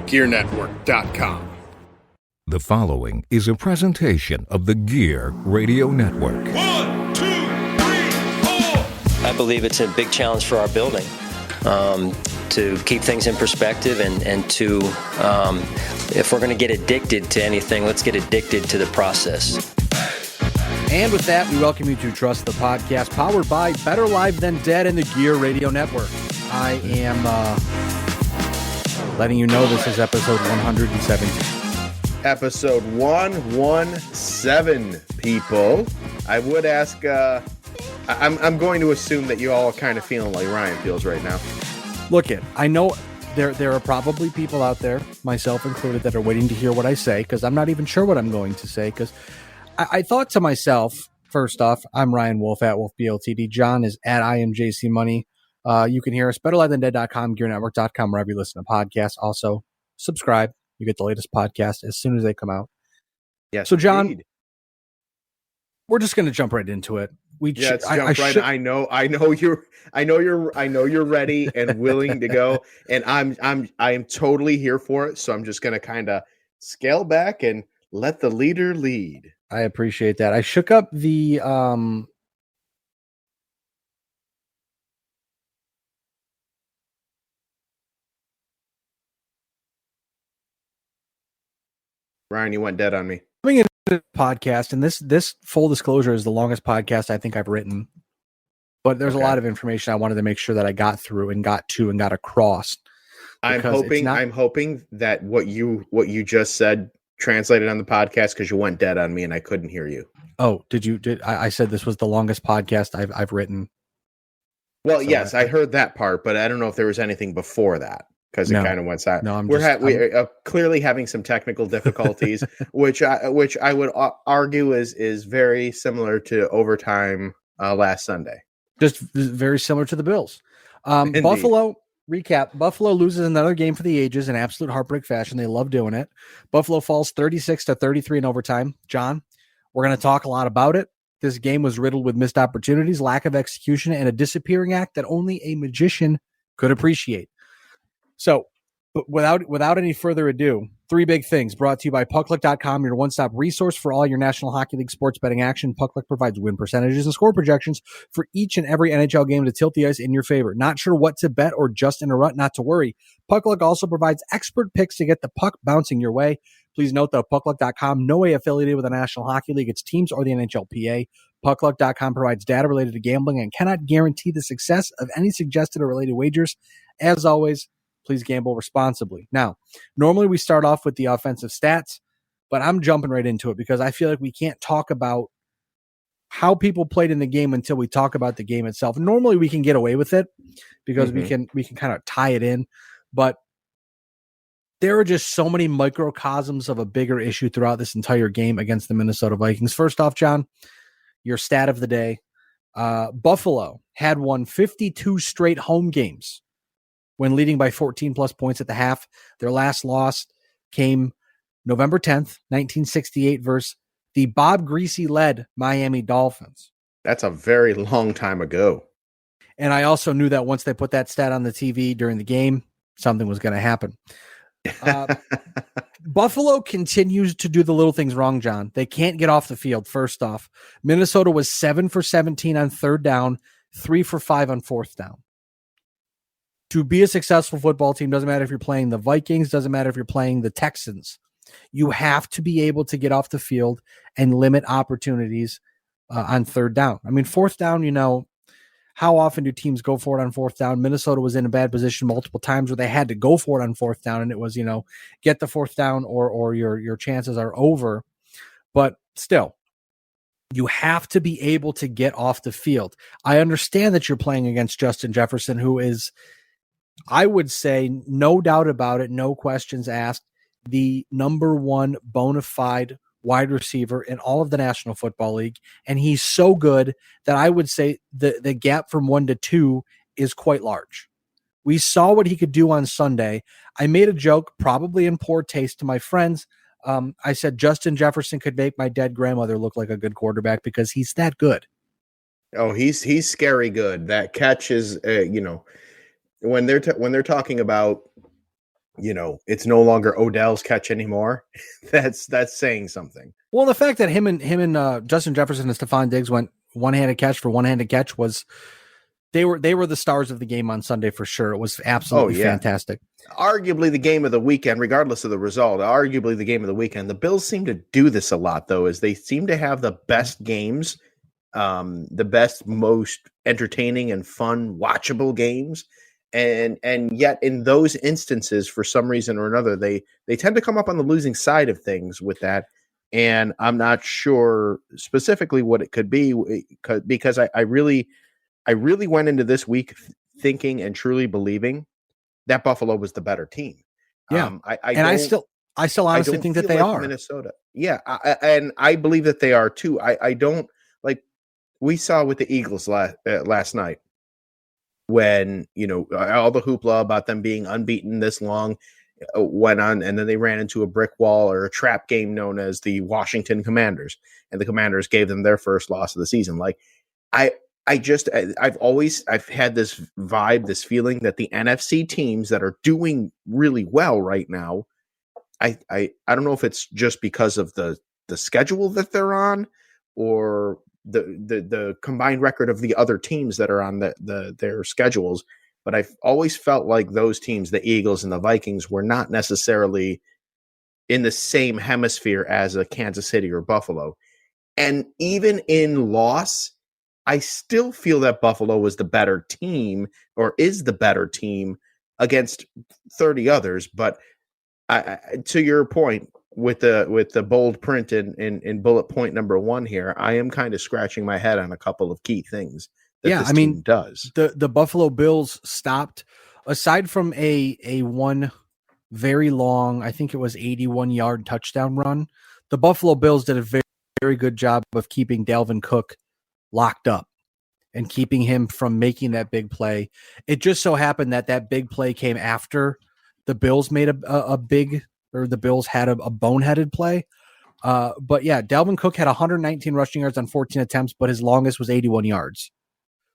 GearNetwork.com. The following is a presentation of the Gear Radio Network. 1, 2, 3, 4. I believe it's a big challenge for our building to keep things in perspective and to, if we're going to get addicted to anything, let's get addicted to the process. And with that, we welcome you to Trust the Podcast, powered by Better Live Than Dead and the Gear Radio Network. I am letting you know this is episode 117. Episode 117, people. I would ask, I'm going to assume that you all are kind of feeling like Ryan feels right now. Look, I know there are probably people out there, myself included, that are waiting to hear what I say, because I'm not even sure what I'm going to say, because I thought to myself, first off, I'm Ryan Wolfe at Wolfe BLTD. John is at IMJC Money. You can hear us betterlivethandead.com, gearnetwork.com, wherever you listen to podcasts. Also, subscribe. You get the latest podcast as soon as they come out. Yes. So, John, indeed. We're just going to jump right into it. Let's jump right. I know you're ready and willing to go, and I am totally here for it. So I'm just going to kind of scale back and let the leader lead. I appreciate that. I shook up the Ryan, you went dead on me. coming into the podcast, and this full disclosure is the longest podcast I think I've written. But there's a lot of information I wanted to make sure that I got through and got across. I'm hoping that what you just said translated on the podcast, because you went dead on me and I couldn't hear you. Oh, I said this was the longest podcast I've written. Well, so yes, I heard that part, but I don't know if there was anything before that, because it kind of went silent. No, we're clearly having some technical difficulties, which I would argue is very similar to overtime last Sunday. Just very similar to the Bills. Buffalo, recap, Buffalo loses another game for the ages in absolute heartbreak fashion. They love doing it. Buffalo falls 36-33 in overtime. John, we're going to talk a lot about it. This game was riddled with missed opportunities, lack of execution, and a disappearing act that only a magician could appreciate. So, without any further ado, three big things brought to you by puckluck.com, your one-stop resource for all your National Hockey League sports betting action. Puckluck provides win percentages and score projections for each and every NHL game to tilt the ice in your favor. Not sure what to bet or just in a rut? Not to worry. Puckluck also provides expert picks to get the puck bouncing your way. Please note that puckluck.com, no way affiliated with the National Hockey League, its teams, or the NHLPA. Puckluck.com provides data related to gambling and cannot guarantee the success of any suggested or related wagers. As always, please gamble responsibly. Now, normally we start off with the offensive stats, but I'm jumping right into it because I feel like we can't talk about how people played in the game until we talk about the game itself. Normally we can get away with it because we can kind of tie it in, but there are just so many microcosms of a bigger issue throughout this entire game against the Minnesota Vikings. First off, John, your stat of the day, Buffalo had won 52 straight home games when leading by 14 plus points at the half. Their last loss came November 10th, 1968 versus the Bob Greasy-led Miami Dolphins. That's a very long time ago. And I also knew that once they put that stat on the TV during the game, something was going to happen. Buffalo continues to do the little things wrong, John. They can't get off the field, first off. Minnesota was 7 for 17 on third down, 3 for 5 on fourth down. To be a successful football team, doesn't matter if you're playing the Vikings, doesn't matter if you're playing the Texans. You have to be able to get off the field and limit opportunities on third down. I mean, fourth down, how often do teams go for it on fourth down? Minnesota was in a bad position multiple times where they had to go for it on fourth down, and it was, get the fourth down or your chances are over. But still, you have to be able to get off the field. I understand that you're playing against Justin Jefferson, who is, I would say, no doubt about it, no questions asked, the number one bona fide wide receiver in all of the National Football League. And he's so good that I would say the gap from 1 to 2 is quite large. We saw what he could do on Sunday. I made a joke, probably in poor taste, to my friends. I said Justin Jefferson could make my dead grandmother look like a good quarterback because he's that good. Oh, he's scary good. That catch is, when they're talking about it's no longer Odell's catch anymore. That's saying something. Well, the fact that him and Justin Jefferson and Stephon Diggs went one-handed catch for one-handed catch was they were the stars of the game on Sunday for sure. It was absolutely fantastic. Arguably the game of the weekend, regardless of the result. Arguably the game of the weekend. The Bills seem to do this a lot, though, is they seem to have the best games, the best, most entertaining and fun, watchable games. And yet in those instances, for some reason or another, they tend to come up on the losing side of things with that. And I'm not sure specifically what it could be, because I really went into this week thinking and truly believing that Buffalo was the better team. Yeah. I still honestly think that they are Minnesota. Yeah. And I believe that they are too. I don't like, we saw with the Eagles last night when, all the hoopla about them being unbeaten this long went on, and then they ran into a brick wall or a trap game known as the Washington Commanders, and the Commanders gave them their first loss of the season. Like I've had this vibe, this feeling that the NFC teams that are doing really well right now, I don't know if it's just because of the schedule that they're on, or the combined record of the other teams that are on their schedules. But I've always felt like those teams, the Eagles and the Vikings, were not necessarily in the same hemisphere as a Kansas City or Buffalo. And even in loss, I still feel that Buffalo was the better team, or is the better team against 30 others. But to your point with the bold print in bullet point number 1 here, I am kind of scratching my head on a couple of key things that this team does. The Buffalo Bills stopped, aside from a one very long, I think it was 81-yard touchdown run, the Buffalo Bills did a very, very good job of keeping Dalvin Cook locked up and keeping him from making that big play. It just so happened that big play came after the Bills made the Bills had a boneheaded play. But yeah, Dalvin Cook had 119 rushing yards on 14 attempts, but his longest was 81 yards.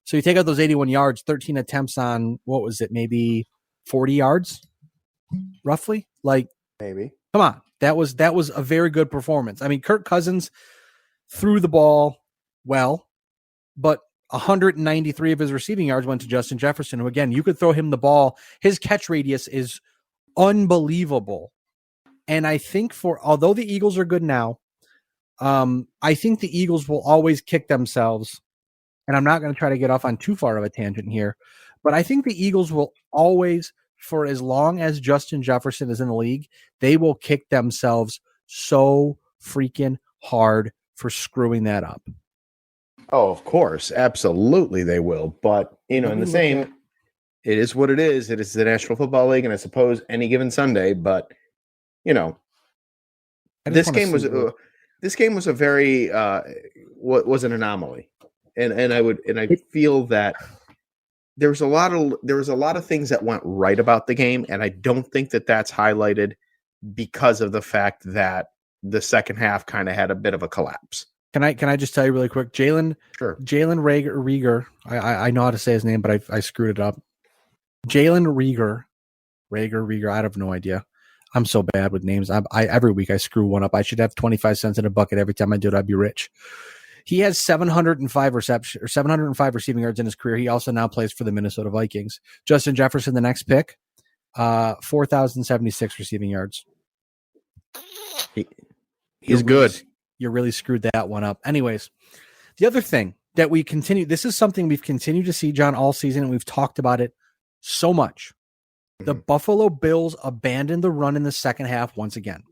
So you take out those 81 yards, 13 attempts on, what was it, maybe 40 yards, roughly? Like, maybe. Come on. That was a very good performance. I mean, Kirk Cousins threw the ball well, but 193 of his receiving yards went to Justin Jefferson, who, again, you could throw him the ball. His catch radius is unbelievable. And I think although the Eagles are good now, I think the Eagles will always kick themselves. And I'm not going to try to get off on too far of a tangent here, but I think the Eagles will always, for as long as Justin Jefferson is in the league, they will kick themselves so freaking hard for screwing that up. Oh, of course. Absolutely they will. But, in the same, it is what it is. It is the National Football League, and I suppose any given Sunday, but, this game was a very, was an anomaly. And I feel that there was a lot of things that went right about the game, and I don't think that that's highlighted because of the fact that the second half kind of had a bit of a collapse. Can I just tell you really quick, Jalen Reagor, I know how to say his name, but I screwed it up. Jalen Reagor, I have no idea. I'm so bad with names. I every week I screw one up. I should have 25 cents in a bucket every time I do it. I'd be rich. He has 705 receiving yards in his career. He also now plays for the Minnesota Vikings. Justin Jefferson, the next pick, 4,076 receiving yards. He's good. You really screwed that one up. Anyways, the other thing that this is something we've continued to see, John, all season, and we've talked about it so much. The Buffalo Bills abandoned the run in the second half once again.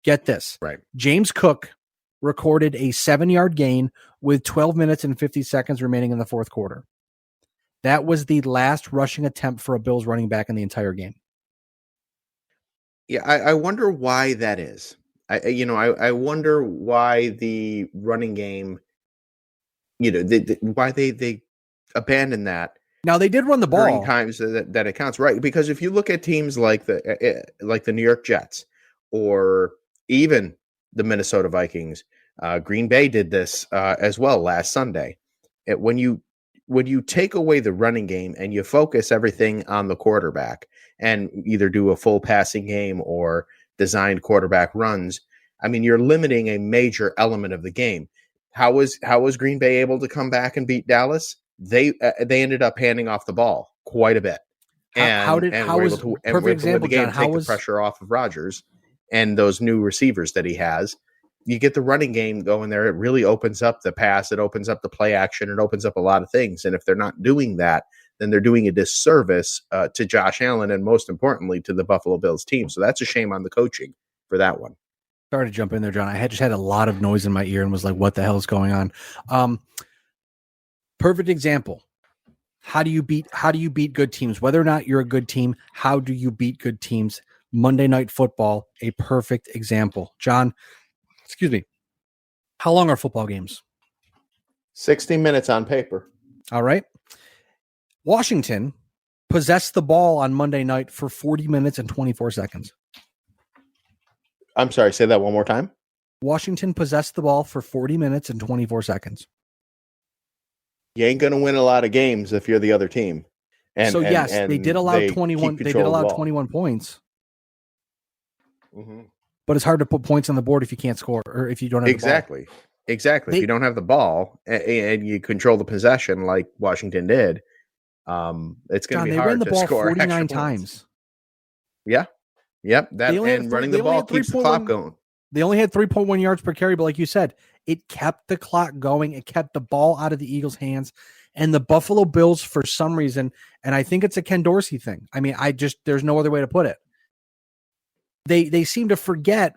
Get this. Right. James Cook recorded a 7-yard gain with 12 minutes and 50 seconds remaining in the fourth quarter. That was the last rushing attempt for a Bills running back in the entire game. Yeah, I wonder why that is. I wonder why the running game, why they abandoned that. Now they did run the ball during times that it counts, right? Because if you look at teams like the New York Jets or even the Minnesota Vikings, Green Bay did this as well last Sunday. When you take away the running game and you focus everything on the quarterback and either do a full passing game or designed quarterback runs, I mean, you're limiting a major element of the game. How was Green Bay able to come back and beat Dallas? They ended up handing off the ball quite a bit, and were able to win the game, take the pressure off of Rodgers and those new receivers that he has. You get the running game going there. It really opens up the pass. It opens up the play action. It opens up a lot of things. And if they're not doing that, then they're doing a disservice to Josh Allen and, most importantly, to the Buffalo Bills team. So that's a shame on the coaching for that one. Sorry to jump in there, John. I just had a lot of noise in my ear and was like, what the hell is going on? Perfect example. How do you beat good teams? Whether or not you're a good team, how do you beat good teams? Monday Night Football, a perfect example. John, excuse me. How long are football games? 60 minutes on paper. All right. Washington possessed the ball on Monday night for 40 minutes and 24 seconds. I'm sorry, say that one more time. Washington possessed the ball for 40 minutes and 24 seconds. You ain't going to win a lot of games if you're the other team. And they did allow 21. They did allow 21 points. Mm-hmm. But it's hard to put points on the board if you can't score or if you don't have exactly. the ball. Exactly. If you don't have the ball and you control the possession like Washington did, it's going to be hard to score 49 times. Yeah. Yep. Running the ball keeps the clock going. They only had 3.1 yards per carry, but like you said, it kept the clock going. It kept the ball out of the Eagles' hands. And the Buffalo Bills, for some reason, and I think it's a Ken Dorsey thing. I mean, there's no other way to put it. They seem to forget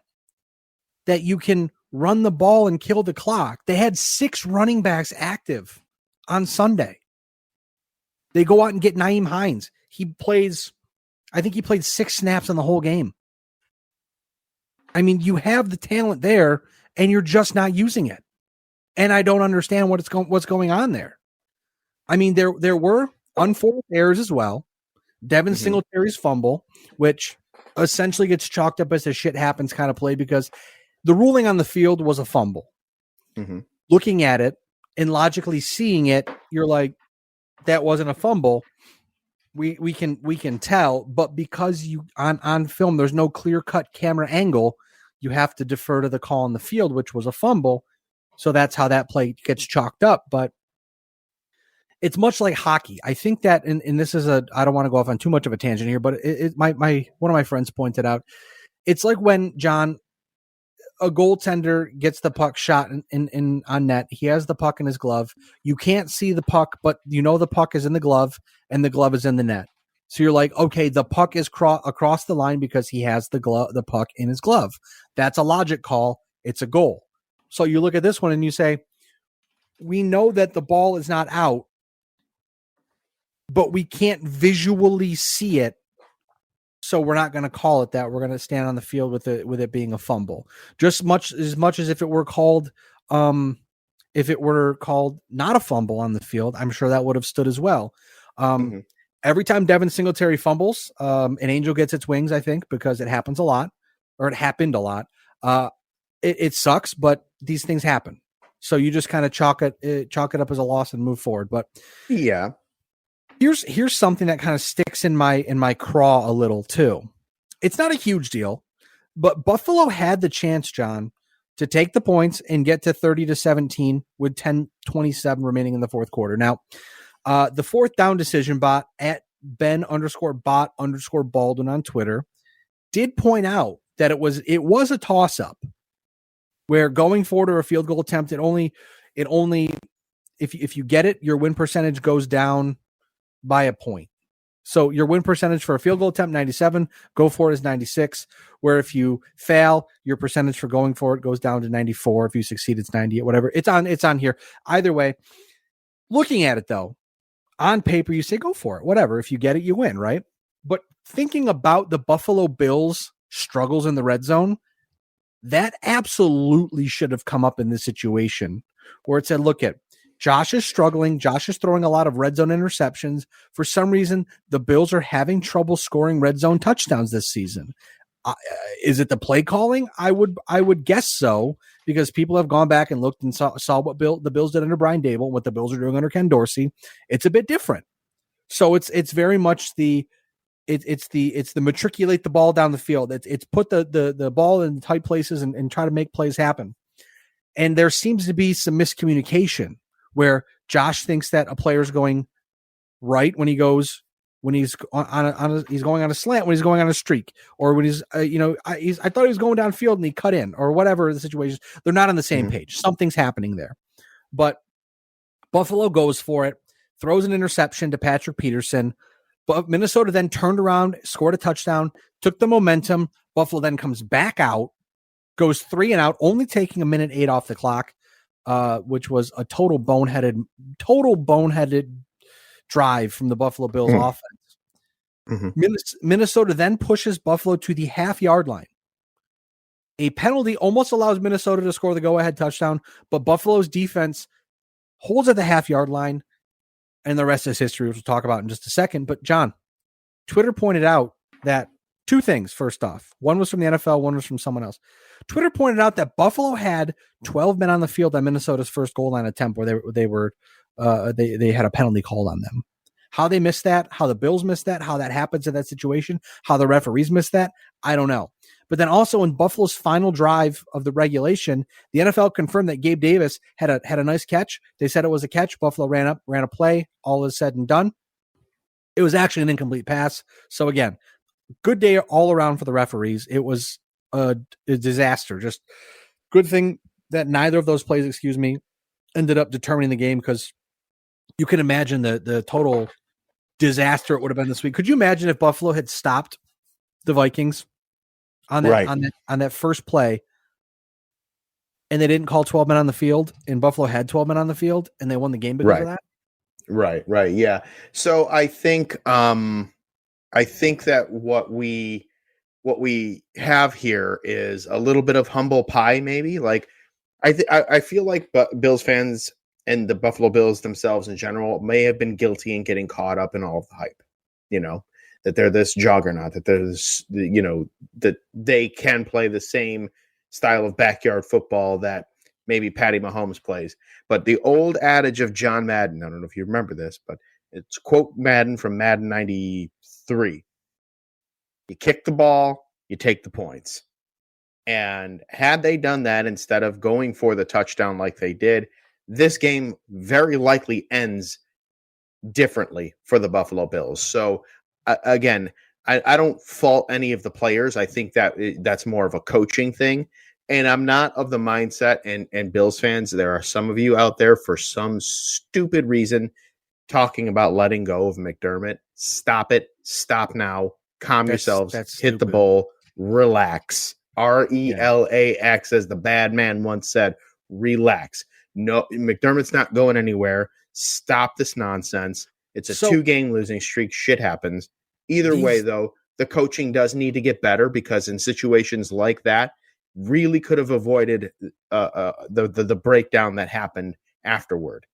that you can run the ball and kill the clock. They had 6 running backs active on Sunday. They go out and get Nyheim Hines. I think he played 6 snaps in the whole game. I mean, you have the talent there, and you're just not using it. And I don't understand what's going on there. I mean, there were unforced errors as well. Devin Singletary's fumble, which essentially gets chalked up as a shit happens kind of play because the ruling on the field was a fumble. Mm-hmm. Looking at it and logically seeing it, you're like, that wasn't a fumble. We can tell, but because you on film, there's no clear-cut camera angle, you have to defer to the call on the field, which was a fumble. So that's how that play gets chalked up. But it's much like hockey. I think that, and this is I don't want to go off on too much of a tangent here, but my one of my friends pointed out, it's like when John, a goaltender gets the puck shot in on net. He has the puck in his glove. You can't see the puck, but you know the puck is in the glove and the glove is in the net. So you're like, okay, the puck is across the line because he has the puck in his glove. That's a logic call. It's a goal. So you look at this one and you say, we know that the ball is not out, but we can't visually see it. So we're not going to call it that. We're going to stand on the field with it being a fumble. Just as much as if it were called not a fumble on the field, I'm sure that would have stood as well. Every time Devin Singletary fumbles, an angel gets its wings, I think, because it happens a lot, or it happened a lot. It sucks, but these things happen. So you just kind of chalk it up as a loss and move forward. But yeah. Here's something that kind of sticks in my craw a little too. It's not a huge deal, but Buffalo had the chance, John, to take the points and get to 30-17 with 10:27 remaining in the fourth quarter. Now, the fourth down decision bot at Ben_bot_Baldwin on Twitter did point out that it was a toss up where going forward or a field goal attempt, it only if you get it, your win percentage goes down by a point. So your win percentage for a field goal attempt, 97, go for it is 96, where if you fail, your percentage for going for it goes down to 94. If you succeed, it's 98, whatever. It's on here. Either way, looking at it though, on paper, you say go for it, whatever. If you get it, you win, right? But thinking about the Buffalo Bills' struggles in the red zone, that absolutely should have come up in this situation where it said, look at, Josh is struggling. Josh is throwing a lot of red zone interceptions. For some reason, the Bills are having trouble scoring red zone touchdowns this season. Is it the play calling? I would guess so, because people have gone back and looked and saw what the Bills did under Brian Dable, what the Bills are doing under Ken Dorsey. It's a bit different. So it's very much the it's the matriculate the ball down the field. It's put the ball in tight places and try to make plays happen. And there seems to be some miscommunication where Josh thinks that a player's going right when he's going on a slant, when he's going on a streak, or when he's I thought he was going downfield and he cut in, or whatever the situation. They're not on the same page. Something's happening there. But Buffalo goes for it, throws an interception to Patrick Peterson. But Minnesota then turned around, scored a touchdown, took the momentum. Buffalo then comes back out, goes 3 and out, only taking 1:08 off the clock, which was a total boneheaded drive from the Buffalo Bills offense. Minnesota then pushes Buffalo to the half-yard line. A penalty almost allows Minnesota to score the go-ahead touchdown, but Buffalo's defense holds at the half-yard line, and the rest is history, which we'll talk about in just a second. But, John, Twitter pointed out that 2 things, first off. One was from the NFL, one was from someone else. Twitter pointed out that Buffalo had 12 men on the field on Minnesota's first goal line attempt where they had a penalty called on them. How they missed that, how the Bills missed that, how that happens in that situation, how the referees missed that, I don't know. But then also in Buffalo's final drive of the regulation, the NFL confirmed that Gabe Davis had a nice catch. They said it was a catch. Buffalo ran a play. All is said and done. It was actually an incomplete pass. So again, good day all around for the referees. It was a disaster. Just good thing that neither of those plays, ended up determining the game, because you can imagine the total disaster it would have been this week. Could you imagine if Buffalo had stopped the Vikings on that first play, and they didn't call 12 men on the field, and Buffalo had 12 men on the field, and they won the game because of that? Right. Yeah. So I think that what we have here is a little bit of humble pie, maybe. Like I feel like Bills fans and the Buffalo Bills themselves in general may have been guilty in getting caught up in all of the hype, that they're this juggernaut, that they're this, that they can play the same style of backyard football that maybe Patty Mahomes plays. But the old adage of John Madden, I don't know if you remember this, but it's quote Madden from Madden 93. You kick the ball, you take the points. And had they done that instead of going for the touchdown like they did, this game very likely ends differently for the Buffalo Bills. So again, I don't fault any of the players. I think that's more of a coaching thing. And I'm not of the mindset, and Bills fans, there are some of you out there for some stupid reason talking about letting go of McDermott. Stop it. Stop now. Calm yourselves. Hit the bowl. Relax. RELAX, as the bad man once said. Relax. No, McDermott's not going anywhere. Stop this nonsense. It's a 2-game losing streak. Shit happens. Either way, though, the coaching does need to get better, because in situations like that, really could have avoided the breakdown that happened afterward.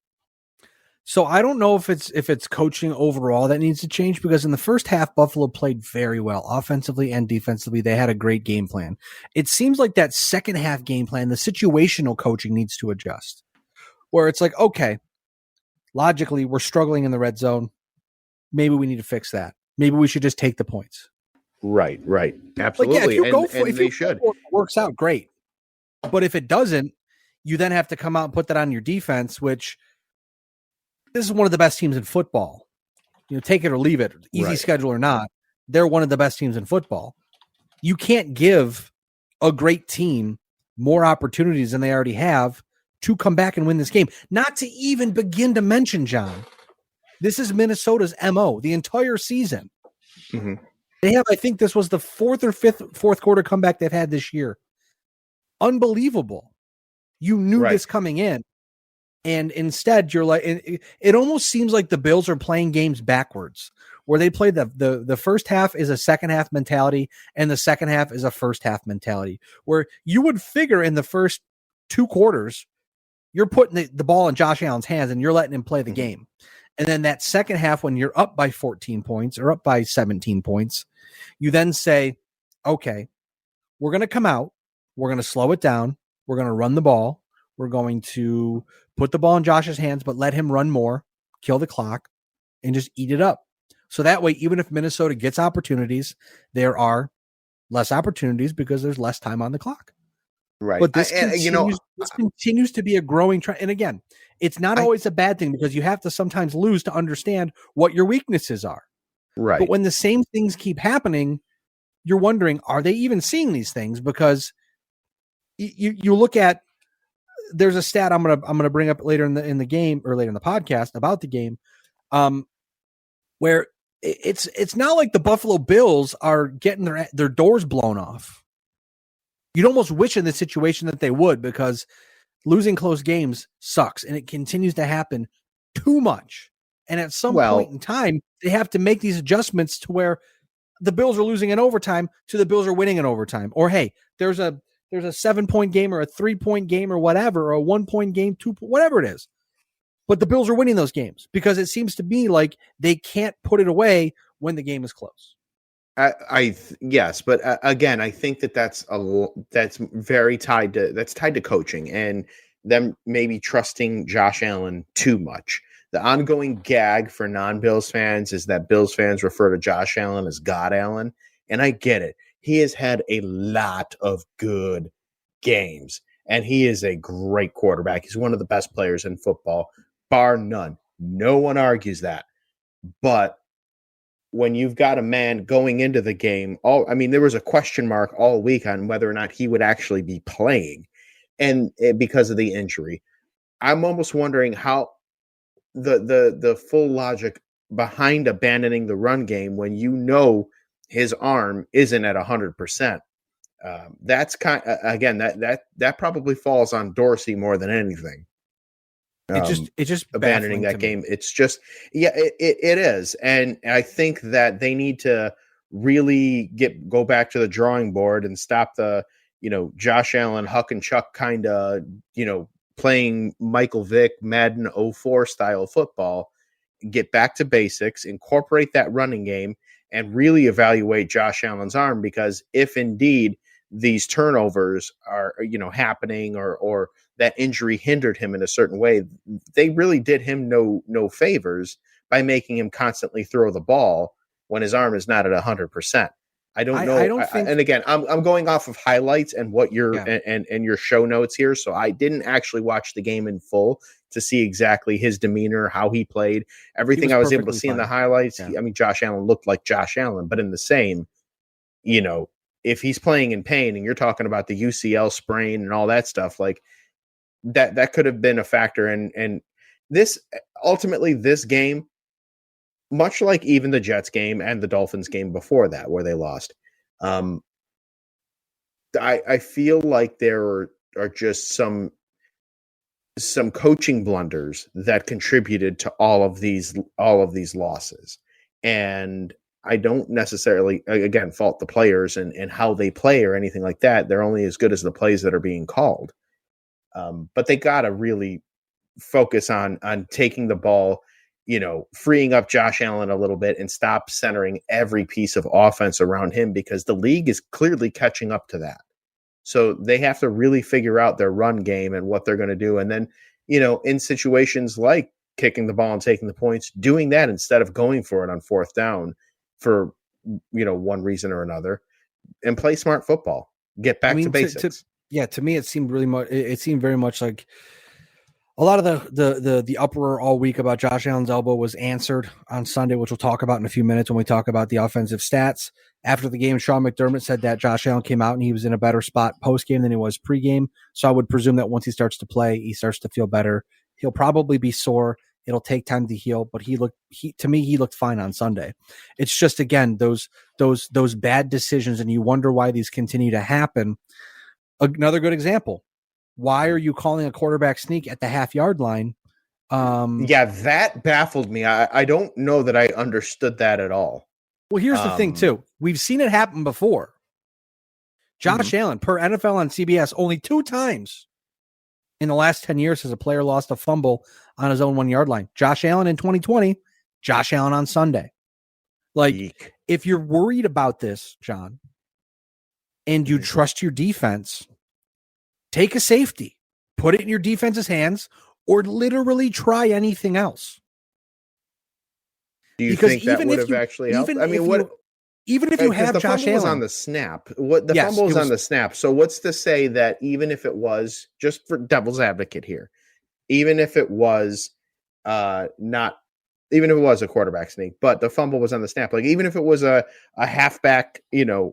So I don't know if it's coaching overall that needs to change, because in the first half, Buffalo played very well offensively and defensively. They had a great game plan. It seems like that second half game plan, the situational coaching needs to adjust, where it's like, okay, logically, we're struggling in the red zone. Maybe we need to fix that. Maybe we should just take the points. Right. Absolutely. Like, yeah, if they should. It works out great. But if it doesn't, you then have to come out and put that on your defense, which this is one of the best teams in football. Take it or leave it, easy schedule or not. They're one of the best teams in football. You can't give a great team more opportunities than they already have to come back and win this game. Not to even begin to mention, John, this is Minnesota's MO the entire season. Mm-hmm. They have, I think this was the fourth quarter comeback they've had this year. Unbelievable. You knew this coming in. And instead, you're like, it almost seems like the Bills are playing games backwards, where they play the first half is a second half mentality, and the second half is a first half mentality, where you would figure in the first 2 quarters, you're putting the ball in Josh Allen's hands and you're letting him play the game. And then that second half, when you're up by 14 points or up by 17 points, you then say, okay, we're going to come out. We're going to slow it down. We're going to run the ball. We're going to put the ball in Josh's hands, but let him run more, kill the clock, and just eat it up. So that way, even if Minnesota gets opportunities, there are less opportunities because there's less time on the clock. Right. But this continues to be a growing trend. And again, it's not always a bad thing because you have to sometimes lose to understand what your weaknesses are. Right. But when the same things keep happening, you're wondering, are they even seeing these things? Because you look at, there's a stat I'm gonna bring up later in the game or later in the podcast about the game, where it's not like the Buffalo Bills are getting their doors blown off. You'd almost wish in this situation that they would, because losing close games sucks, and it continues to happen too much. And at some point in time, they have to make these adjustments to where the Bills are losing in overtime to the Bills are winning in overtime. Or, hey, there's a 7-point game or a 3-point game or whatever, or a 1-point game, whatever it is. But the Bills are winning those games because it seems to be like they can't put it away when the game is close. Yes, but again, I think that's very tied to coaching and them maybe trusting Josh Allen too much. The ongoing gag for non-Bills fans is that Bills fans refer to Josh Allen as God Allen, and I get it. He has had a lot of good games, and he is a great quarterback. He's one of the best players in football, bar none. No one argues that. But when you've got a man going into the game, there was a question mark all week on whether or not he would actually be playing, and because of the injury. I'm almost wondering how the full logic behind abandoning the run game when you know his arm isn't at 100%. That's again that probably falls on Dorsey more than anything. It just abandoning that game. It's just, it is. And I think that they need to really go back to the drawing board and stop the, Josh Allen, Huck and Chuck kind of, playing Michael Vick, Madden 04 style football, get back to basics, incorporate that running game, and really evaluate Josh Allen's arm, because if indeed these turnovers are, happening or that injury hindered him in a certain way, they really did him no favors by making him constantly throw the ball when his arm is not at 100%. I don't know. And again, I'm going off of highlights and what and your show notes here. So I didn't actually watch the game in full to see exactly his demeanor, how he played, everything I was able to see in the highlights. Yeah. Josh Allen looked like Josh Allen, but in the same, if he's playing in pain and you're talking about the UCL sprain and all that stuff, like that could have been a factor. And this ultimately, this game, much like even the Jets game and the Dolphins game before that, where they lost, I feel like there are just some coaching blunders that contributed to all of these losses. And I don't necessarily, again, fault the players and how they play or anything like that. They're only as good as the plays that are being called. But they got to really focus on taking the ball, freeing up Josh Allen a little bit and stop centering every piece of offense around him, because the league is clearly catching up to that. So they have to really figure out their run game and what they're going to do. And then, in situations like kicking the ball and taking the points, doing that instead of going for it on fourth down for, one reason or another, and play smart football, get back to basics. To me, it seemed very much like a lot of the uproar all week about Josh Allen's elbow was answered on Sunday, which we'll talk about in a few minutes when we talk about the offensive stats. After the game, Sean McDermott said that Josh Allen came out and he was in a better spot post-game than he was pre-game. So I would presume that once he starts to play, he starts to feel better. He'll probably be sore. It'll take time to heal, but he looked fine on Sunday. It's just, again, those bad decisions, and you wonder why these continue to happen. Another good example. Why are you calling a quarterback sneak at the half-yard line? That baffled me. I don't know that I understood that at all. Well, here's the thing, too. We've seen it happen before. Josh Allen, per NFL on CBS, only 2 times in the last 10 years has a player lost a fumble on his own 1-yard line. Josh Allen in 2020, Josh Allen on Sunday. Like, if you're worried about this, John, and you trust your defense, take a safety, put it in your defense's hands, or literally try anything else. Do you because think that would have actually helped? I mean, even if you have the Josh fumble was Allen on the snap. Fumble was on the snap. So what's to say that even if it was, just for devil's advocate here, even if it was not, even if it was a quarterback sneak, but the fumble was on the snap, like even if it was a halfback, a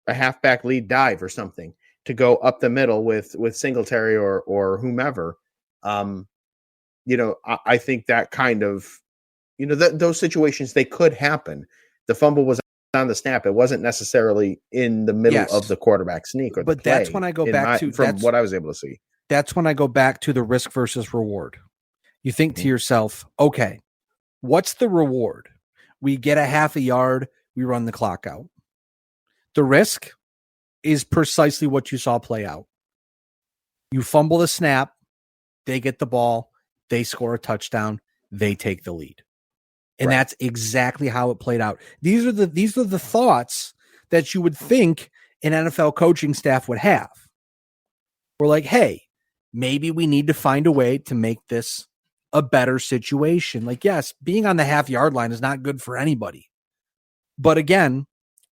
halfback lead dive or something to go up the middle with Singletary or whomever, I think that kind of, those situations, they could happen. The fumble was on the snap. It wasn't necessarily in the middle of the quarterback sneak or the play. That's when I go back to from what I was able to see. That's when I go back to the risk versus reward. You think to yourself, okay, what's the reward? We get a half a yard, we run the clock out. The risk is precisely what you saw play out. You fumble the snap, they get the ball, they score a touchdown, they take the lead. And that's exactly how it played out. These are the thoughts that you would think an NFL coaching staff would have. We're like, hey, maybe we need to find a way to make this a better situation. Like, yes, being on the half-yard line is not good for anybody. But again,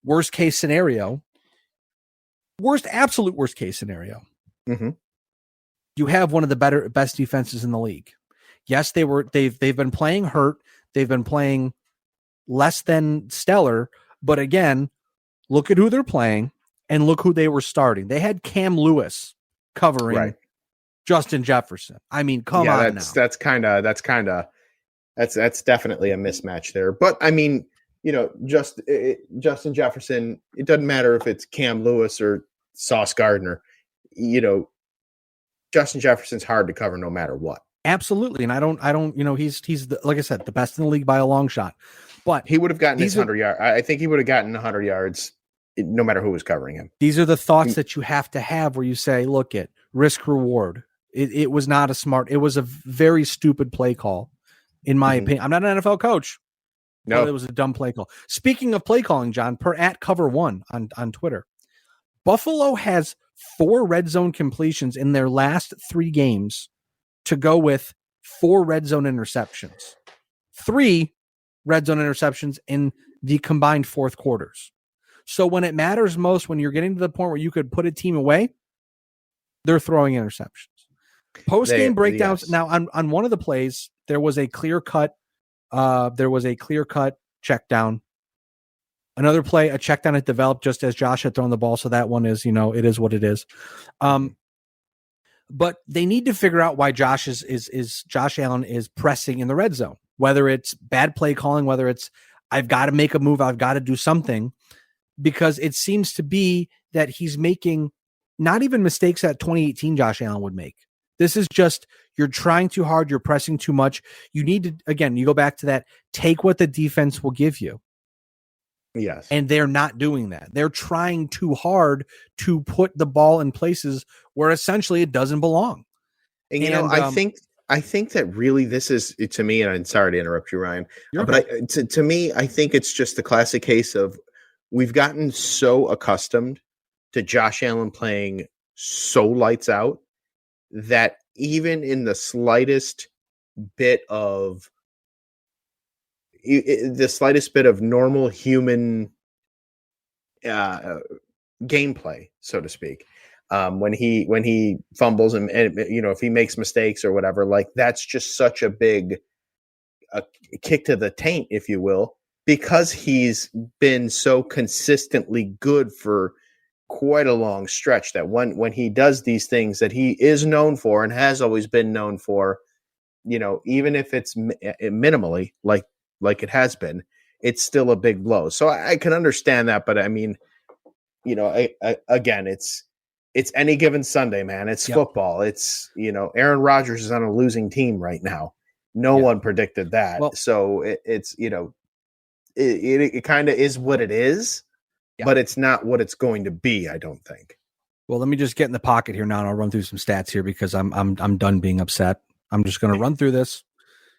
absolute worst case scenario. Mm-hmm. You have one of the best defenses in the league. Yes, they've been playing hurt. They've been playing less than stellar, but again, look at who they're playing and look who they were starting. They had Cam Lewis covering Justin Jefferson. I mean, come on now. That's definitely a mismatch there. But I mean, Justin Jefferson, it doesn't matter if it's Cam Lewis or Sauce Gardner. Justin Jefferson's hard to cover no matter what. Absolutely. And I don't, he's like I said, the best in the league by a long shot, but he would have gotten his 100 yards. I think he would have gotten 100 yards no matter who was covering him. These are the thoughts that you have to have where you say, look at risk reward. It was not it was a very stupid play call in my opinion. I'm not an NFL coach. No, it was a dumb play call. Speaking of play calling, John, per @cover1 on Twitter, Buffalo has 4 red zone completions in their last 3 games to go with 4 red zone interceptions, 3 red zone interceptions in the combined fourth quarters. So when it matters most, when you're getting to the point where you could put a team away, they're throwing interceptions. Post-game breakdowns. Yes. Now on one of the plays, there was a clear cut check down. Another play, a check down had developed just as Josh had thrown the ball. So that one is, it is what it is. But they need to figure out why Josh Allen is pressing in the red zone, whether it's bad play calling, whether it's I've got to make a move, I've got to do something, because it seems to be that he's making not even mistakes that 2018 Josh Allen would make. This is just, you're trying too hard, you're pressing too much. You need to, again, you go back to that, take what the defense will give you. Yes. And they're not doing that. They're trying too hard to put the ball in places where essentially it doesn't belong. And I think that really this is, to me, and I'm sorry to interrupt you, Ryan, but to me, I think it's just the classic case of we've gotten so accustomed to Josh Allen playing so lights out that even in the slightest bit of normal human gameplay, so to speak, when he fumbles and if he makes mistakes or whatever, like that's just such a big kick to the taint, if you will, because he's been so consistently good for quite a long stretch that when he does these things that he is known for and has always been known for, even if it's minimally like it has been, it's still a big blow. So I can understand that, but I mean, again, it's any given Sunday, man. It's football. It's, Aaron Rodgers is on a losing team right now. No one predicted that. Well, so it's it kind of is what it is, but it's not what it's going to be, I don't think. Well, let me just get in the pocket here now, and I'll run through some stats here because I'm done being upset. I'm just going to run through this.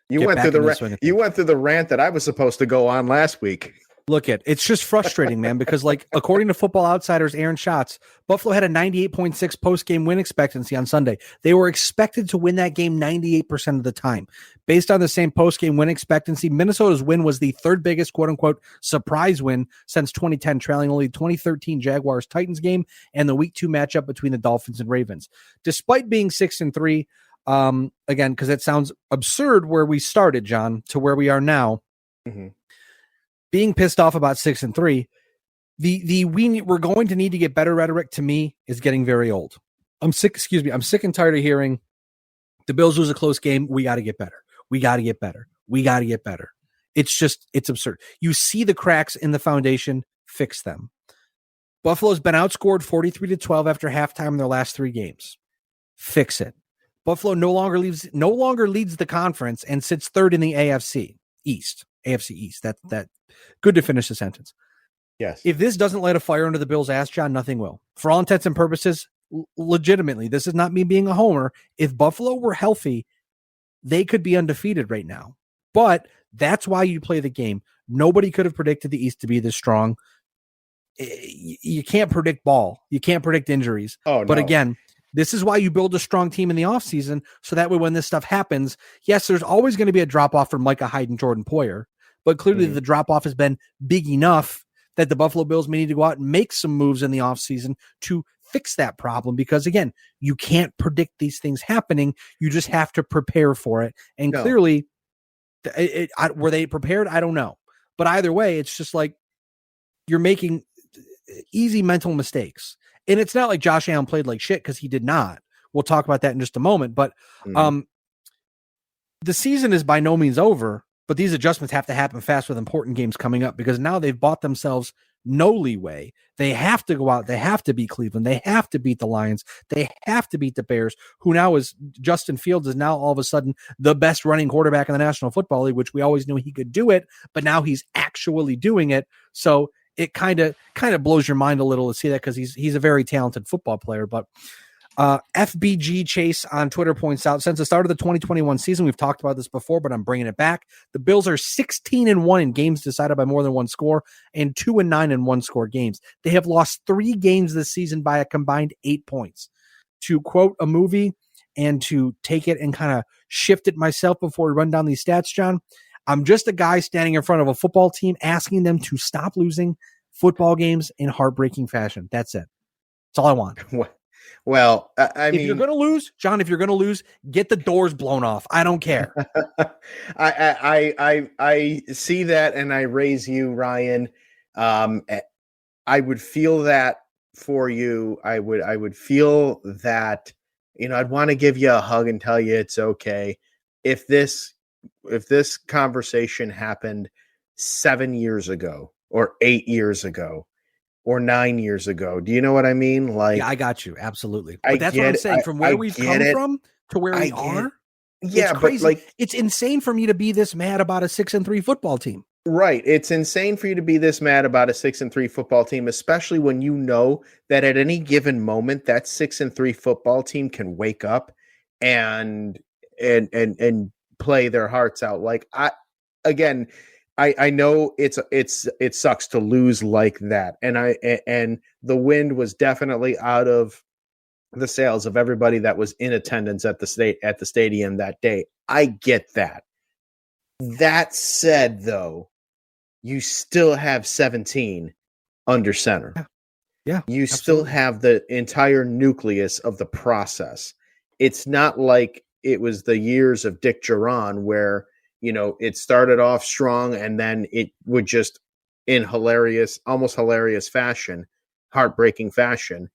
You went through the rant that I was supposed to go on last week. Look it's just frustrating, man, because like according to Football Outsiders, Aaron Schatz, Buffalo had a 98.6 post-game win expectancy on Sunday. They were expected to win that game 98% of the time. Based on the same post-game win expectancy, Minnesota's win was the third biggest quote-unquote surprise win since 2010, trailing only 2013 Jaguars-Titans game and the Week 2 matchup between the Dolphins and Ravens. Despite being 6-3, again, because it sounds absurd where we started, John, to where we are now. Mm-hmm. Being pissed off about 6-3, we're going to need to get better rhetoric to me is getting very old. I'm sick and tired of hearing the Bills lose a close game. We got to get better. We got to get better. We got to get better. It's absurd. You see the cracks in the foundation, fix them. Buffalo's been outscored 43-12 after halftime in their last 3 games. Fix it. Buffalo no longer leads the conference and sits third in the AFC East. That good to finish the sentence. Yes. If this doesn't light a fire under the Bills' ass, John, nothing will. For all intents and purposes, legitimately, this is not me being a homer. If Buffalo were healthy, they could be undefeated right now. But that's why you play the game. Nobody could have predicted the East to be this strong. You can't predict ball. You can't predict injuries. Oh, but no. Again, this is why you build a strong team in the offseason, so that way when this stuff happens, yes, there's always going to be a drop-off from Micah Hyde and Jordan Poyer, but clearly the drop-off has been big enough that the Buffalo Bills may need to go out and make some moves in the offseason to fix that problem, because, again, you can't predict these things happening. You just have to prepare for it. And clearly, were they prepared? I don't know. But either way, it's just like you're making easy mental mistakes. And it's not like Josh Allen played like shit, because he did not. We'll talk about that in just a moment. But the season is by no means over, but these adjustments have to happen fast with important games coming up, because now they've bought themselves no leeway. They have to go out. They have to beat Cleveland. They have to beat the Lions. They have to beat the Bears, who now is Justin Fields is now all of a sudden the best running quarterback in the National Football League, which we always knew he could do it, but now he's actually doing it. So it kind of blows your mind a little to see that, because he's a very talented football player. But FBG Chase on Twitter points out, since the start of the 2021 season, we've talked about this before, but I'm bringing it back. The Bills are 16-1 in games decided by more than one score, and 2-9 in one-score games. They have lost 3 games this season by a combined 8 points. To quote a movie and to take it and kind of shift it myself before we run down these stats, John, I'm just a guy standing in front of a football team asking them to stop losing football games in heartbreaking fashion. That's it. That's all I want. Well, I mean, if you're going to lose, John, get the doors blown off. I don't care. I see that, and I raise you, Ryan. I would feel that for you. I would feel that, I'd want to give you a hug and tell you it's okay. If this conversation happened 7 years ago or 8 years ago or 9 years ago, do you know what I mean? Like, yeah, I got you. Absolutely. But that's what I'm saying. From where we've come from to where we are. Yeah, it's crazy. But it's insane for me to be this mad about a 6-3 football team. Right. It's insane for you to be this mad about a 6-3 football team, especially when you know that at any given moment that 6-3 football team can wake up and play their hearts out. Like, I know it sucks to lose like that. And the wind was definitely out of the sails of everybody that was in attendance at the stadium that day. I get that. That said, though, you still have 17 under center. Yeah. You still have the entire nucleus of the process. It's not like it was the years of Dick Duran where, it started off strong and then it would just, in almost hilarious fashion, heartbreaking fashion,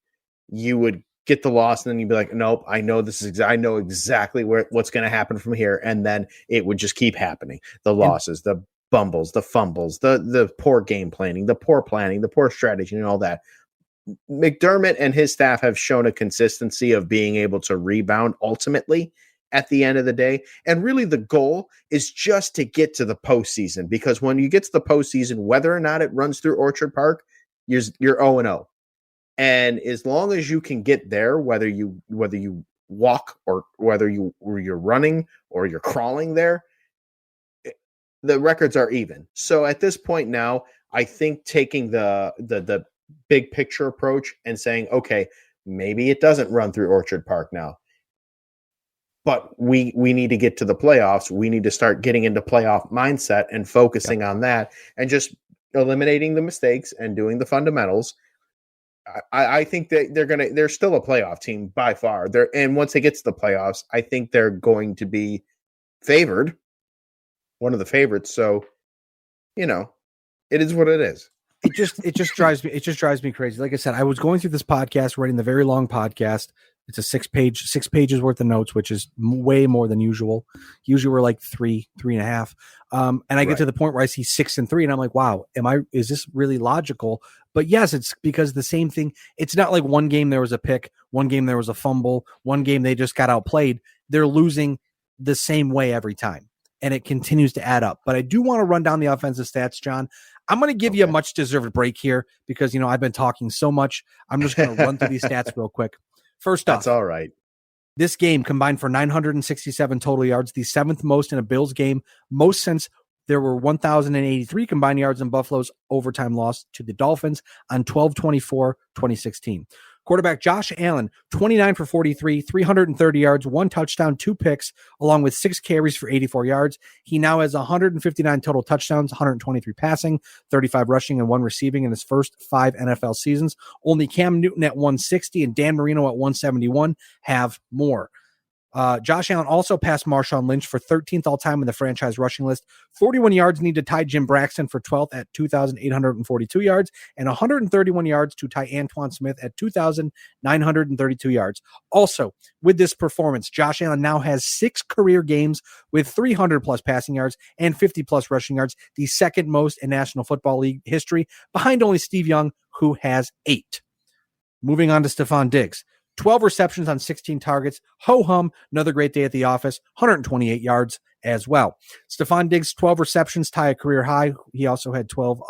you would get the loss and then you'd be like, nope, I know I know exactly what's going to happen from here. And then it would just keep happening. The losses, the bumbles, the fumbles, the poor game planning, the poor strategy, and all that. McDermott and his staff have shown a consistency of being able to rebound ultimately at the end of the day. And really the goal is just to get to the postseason, because when you get to the postseason, whether or not it runs through Orchard Park, you're 0-0. And as long as you can get there, whether you walk or whether you're running or you're crawling there, the records are even. So at this point now, I think taking the big picture approach and saying, okay, maybe it doesn't run through Orchard Park now, but we need to get to the playoffs. We need to start getting into playoff mindset and focusing on that and just eliminating the mistakes and doing the fundamentals. I think that they're still a playoff team by far. And once they get to the playoffs, I think they're going to be favored, one of the favorites. So, it is what it is. It just drives me crazy. Like I said, I was going through this podcast, writing the very long podcast. It's a 6 pages worth of notes, which is way more than usual. Usually we're like 3.5. And I get to the point where I see 6 and 3 and I'm like, wow, is this really logical? But yes, it's because the same thing. It's not like one game there was a pick, one game there was a fumble, one game they just got outplayed. They're losing the same way every time. And it continues to add up. But I do want to run down the offensive stats, John. I'm going to give you a much deserved break here because, I've been talking so much. I'm just going to run through these stats real quick. First off, that's all right. This game combined for 967 total yards, the 7th most in a Bills game, most since there were 1,083 combined yards in Buffalo's overtime loss to the Dolphins on 12/24/2016. Quarterback Josh Allen, 29 for 43, 330 yards, 1 touchdown, 2 picks, along with 6 carries for 84 yards. He now has 159 total touchdowns, 123 passing, 35 rushing, and 1 receiving in his first 5 NFL seasons. Only Cam Newton at 160 and Dan Marino at 171 have more. Josh Allen also passed Marshawn Lynch for 13th all-time in the franchise rushing list. 41 yards need to tie Jim Braxton for 12th at 2,842 yards, and 131 yards to tie Antoine Smith at 2,932 yards. Also, with this performance, Josh Allen now has 6 career games with 300-plus passing yards and 50-plus rushing yards, the second most in National Football League history, behind only Steve Young, who has 8. Moving on to Stephon Diggs. 12 receptions on 16 targets. Ho-hum, another great day at the office. 128 yards as well. Stephon Diggs' 12 receptions tie a career high. He also had 12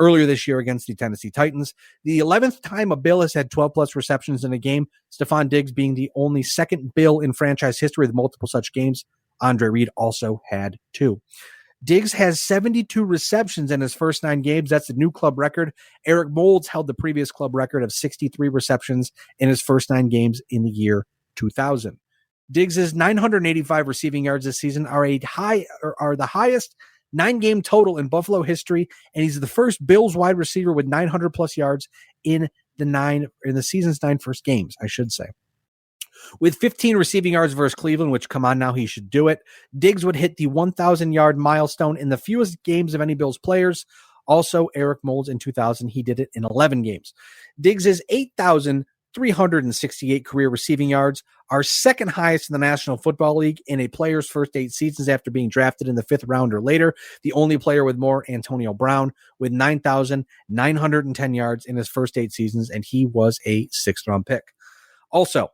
earlier this year against the Tennessee Titans. The 11th time a Bill has had 12-plus receptions in a game, Stephon Diggs being the only second Bill in franchise history with multiple such games. Andre Reed also had 2. Diggs has 72 receptions in his first 9 games. That's the new club record. Eric Moulds held the previous club record of 63 receptions in his first 9 games in the year 2000. Diggs' 985 receiving yards this season are the highest 9-game total in Buffalo history, and he's the first Bills wide receiver with 900-plus yards in the season's 9 first games, I should say. With 15 receiving yards versus Cleveland, which, come on now, he should do it, Diggs would hit the 1,000-yard milestone in the fewest games of any Bills players. Also, Eric Moulds in 2000, he did it in 11 games. Diggs' 8,368 career receiving yards are second highest in the National Football League in a player's first 8 seasons after being drafted in the 5th round or later. The only player with more, Antonio Brown, with 9,910 yards in his first 8 seasons, and he was a 6th-round pick. Also,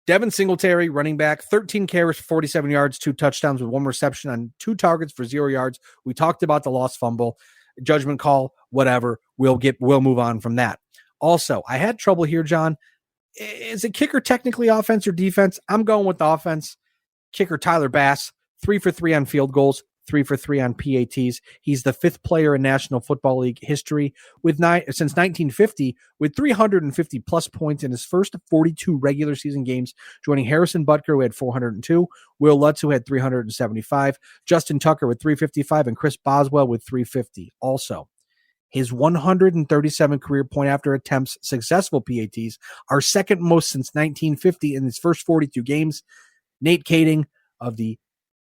Devin Singletary, running back, 13 carries for 47 yards, 2 touchdowns with 1 reception on 2 targets for 0 yards. We talked about the lost fumble, judgment call, whatever. We'll move on from that. Also, I had trouble here, John. Is a kicker technically offense or defense? I'm going with the offense. Kicker Tyler Bass, 3 for 3 on field goals, 3 for 3 on PATs. He's the 5th player in National Football League history since 1950 with 350 plus points in his first 42 regular season games, joining Harrison Butker, who had 402, Will Lutz, who had 375, Justin Tucker with 355, and Chris Boswell with 350. Also, his 137 career point after attempts successful PATs are second most since 1950 in his first 42 games. Nate Kading of the